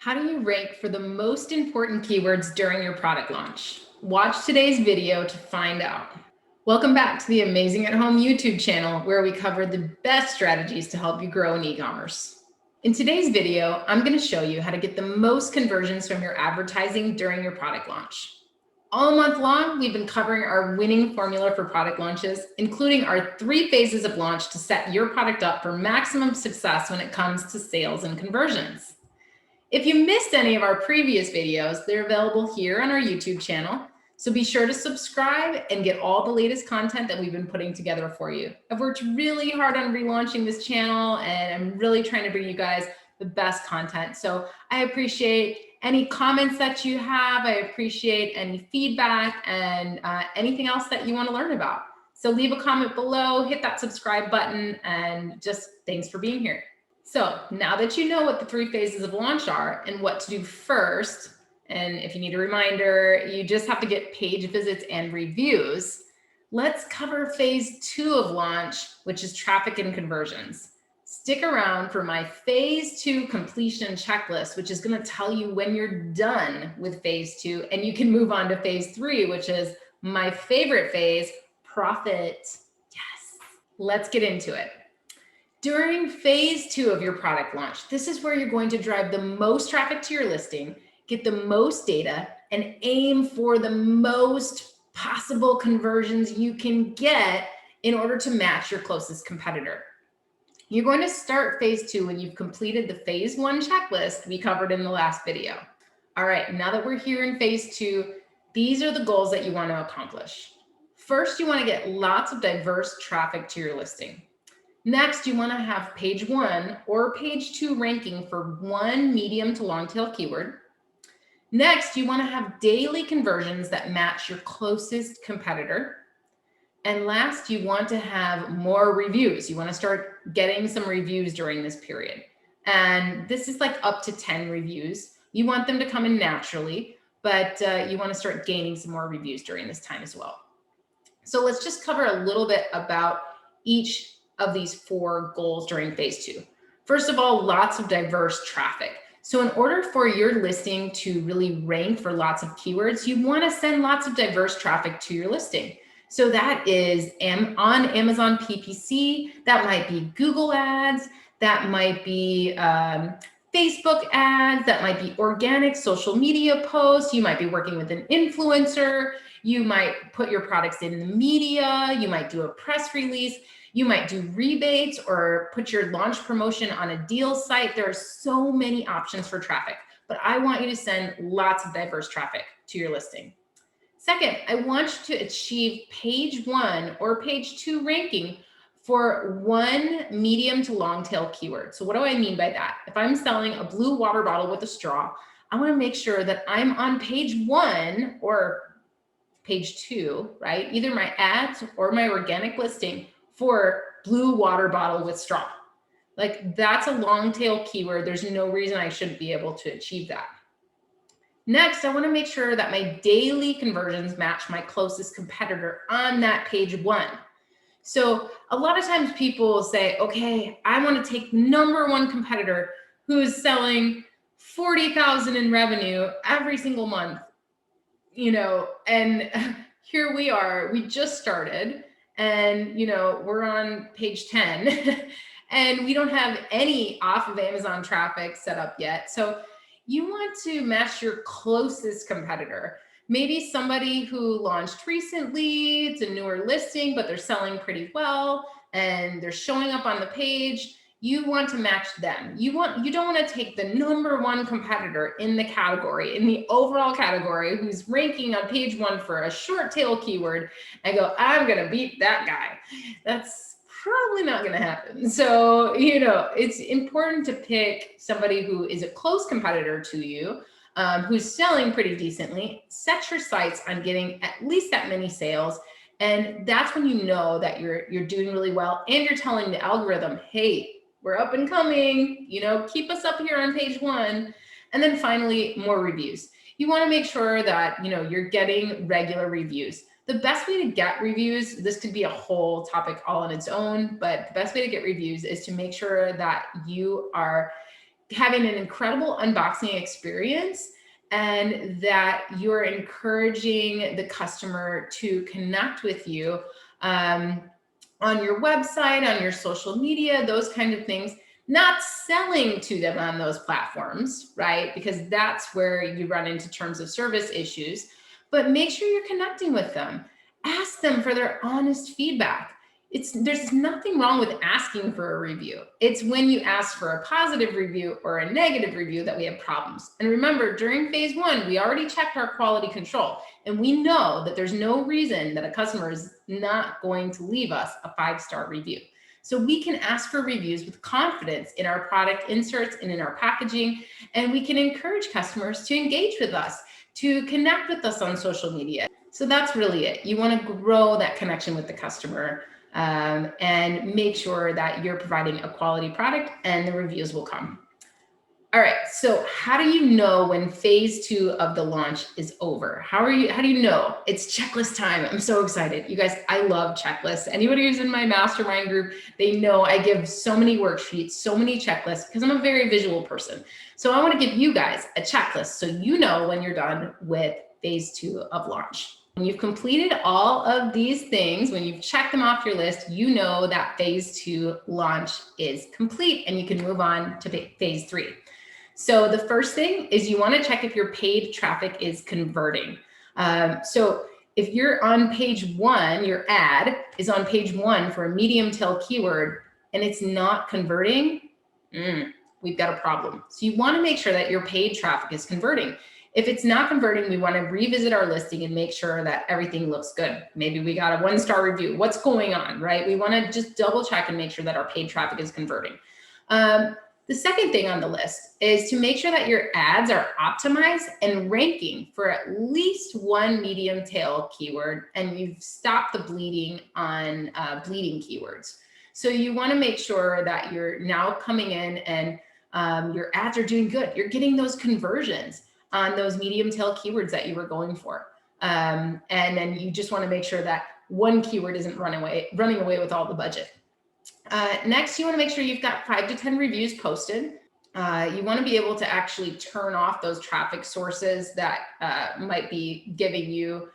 How do you rank for the most important keywords during your product launch? Watch today's video to find out. Welcome back to the Amazing at Home YouTube channel, where we cover the best strategies to help you grow in e-commerce. In today's video, I'm going to show you how to get the most conversions from your advertising during your product launch. All month long, we've been covering our winning formula for product launches, including our 3 phases of launch to set your product up for maximum success when it comes to sales and conversions. If you missed any of our previous videos, they're available here on our YouTube channel. So be sure to subscribe and get all the latest content that we've been putting together for you. I've worked really hard on relaunching this channel, and I'm really trying to bring you guys the best content. So I appreciate any comments that you have. I appreciate any feedback and anything else that you want to learn about. So leave a comment below, hit that subscribe button, and just thanks for being here. So now that you know what the 3 phases of launch are and what to do first, and if you need a reminder, you just have to get page visits and reviews, let's cover phase 2 of launch, which is traffic and conversions. Stick around for my phase 2 completion checklist, which is going to tell you when you're done with phase 2 and you can move on to phase 3, which is my favorite phase, profit. Yes, let's get into it. During phase 2 of your product launch, this is where you're going to drive the most traffic to your listing, get the most data, and aim for the most possible conversions you can get in order to match your closest competitor. You're going to start phase 2 when you've completed the phase 1 checklist we covered in the last video. All right, now that we're here in phase 2, these are the goals that you want to accomplish. First, you want to get lots of diverse traffic to your listing. Next, you want to have page 1 or page 2 ranking for one medium to long tail keyword. Next, you want to have daily conversions that match your closest competitor. And last, you want to have more reviews. You want to start getting some reviews during this period. And this is like up to 10 reviews. You want them to come in naturally, but you want to start gaining some more reviews during this time as well. So let's just cover a little bit about each of these 4 goals during phase 2. First of all, lots of diverse traffic. So in order for your listing to really rank for lots of keywords, you want to send lots of diverse traffic to your listing. So that is on Amazon PPC, that might be Google ads, that might be Facebook ads, that might be organic social media posts, you might be working with an influencer, you might put your products in the media, you might do a press release, you might do rebates or put your launch promotion on a deal site. There are so many options for traffic, but I want you to send lots of diverse traffic to your listing. Second, I want you to achieve page 1 or page 2 ranking for one medium to long tail keyword. So what do I mean by that? If I'm selling a blue water bottle with a straw, I want to make sure that I'm on page 1 or page 2, right? Either my ads or my organic listing for blue water bottle with straw. Like, that's a long tail keyword. There's no reason I shouldn't be able to achieve that. Next, I want to make sure that my daily conversions match my closest competitor on that page 1. So a lot of times people say, okay, I want to take number 1 competitor who's selling 40,000 in revenue every single month, and here we are, we just started. And, we're on page 10 and we don't have any off of Amazon traffic set up yet. So you want to match your closest competitor. Maybe somebody who launched recently, it's a newer listing, but they're selling pretty well and they're showing up on the page. You want to match them. You don't want to take the number 1 competitor in the category, in the overall category, who's ranking on page 1 for a short tail keyword and go, I'm going to beat that guy. That's probably not going to happen. So, it's important to pick somebody who is a close competitor to you, who's selling pretty decently. Set your sights on getting at least that many sales. And that's when you know that you're doing really well and you're telling the algorithm, hey, we're up and coming, keep us up here on page 1. And then finally, more reviews. You want to make sure that, you're getting regular reviews. The best way to get reviews, this could be a whole topic all on its own, but the best way to get reviews is to make sure that you are having an incredible unboxing experience, and that you're encouraging the customer to connect with you on your website, on your social media, those kind of things, not selling to them on those platforms, right? Because that's where you run into terms of service issues, but make sure you're connecting with them. Ask them for their honest feedback. There's nothing wrong with asking for a review. It's when you ask for a positive review or a negative review that we have problems. And remember, during phase 1, we already checked our quality control, and we know that there's no reason that a customer is not going to leave us a 5-star review. So we can ask for reviews with confidence in our product inserts and in our packaging, and we can encourage customers to engage with us, to connect with us on social media. So that's really it. You want to grow that connection with the customer, and make sure that you're providing a quality product, and the reviews will come. All right, so how do you know when phase 2 of the launch is over? How do you know? It's checklist time. I'm so excited. You guys, I love checklists. Anybody who's in my mastermind group, they know I give so many worksheets, so many checklists, because I'm a very visual person. So I want to give you guys a checklist so you know when you're done with phase 2 of launch. When you've completed all of these things, when you've checked them off your list, you know that phase 2 launch is complete, and you can move on to phase 3. So the first thing is you want to check if your paid traffic is converting. So if you're on page 1, your ad is on page 1 for a medium tail keyword, and it's not converting, we've got a problem. So you want to make sure that your paid traffic is converting. If it's not converting, we want to revisit our listing and make sure that everything looks good. Maybe we got a 1-star review. What's going on, right? We want to just double check and make sure that our paid traffic is converting. The second thing on the list is to make sure that your ads are optimized and ranking for at least 1 medium tail keyword, and you've stopped the bleeding on bleeding keywords. So you want to make sure that you're now coming in and your ads are doing good. You're getting those conversions on those medium tail keywords that you were going for. And then you just want to make sure that 1 keyword isn't running away with all the budget. Next, you want to make sure you've got 5 to 10 reviews posted. You want to be able to actually turn off those traffic sources that might be giving you,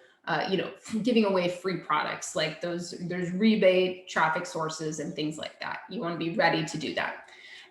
giving away free products, like there's rebate traffic sources and things like that. You want to be ready to do that.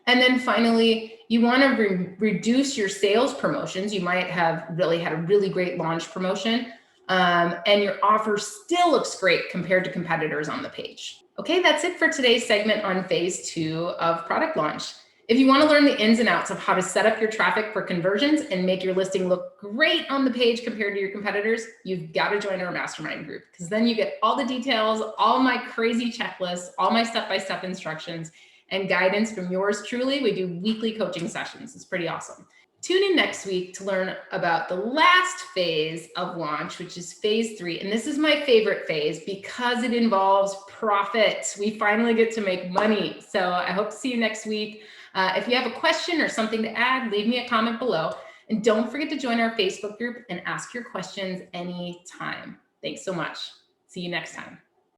And then finally, you want to reduce your sales promotions. You might have really had a really great launch promotion, and your offer still looks great compared to competitors on the page. Okay, that's it for today's segment on phase 2 of product launch. If you want to learn the ins and outs of how to set up your traffic for conversions and make your listing look great on the page compared to your competitors, you've got to join our mastermind group, because then you get all the details, all my crazy checklists, all my step-by-step instructions, and guidance from yours truly. We do weekly coaching sessions. It's pretty awesome. Tune in next week to learn about the last phase of launch, which is phase 3. And this is my favorite phase because it involves profit. We finally get to make money. So I hope to see you next week. If you have a question or something to add, leave me a comment below. And don't forget to join our Facebook group and ask your questions anytime. Thanks so much. See you next time.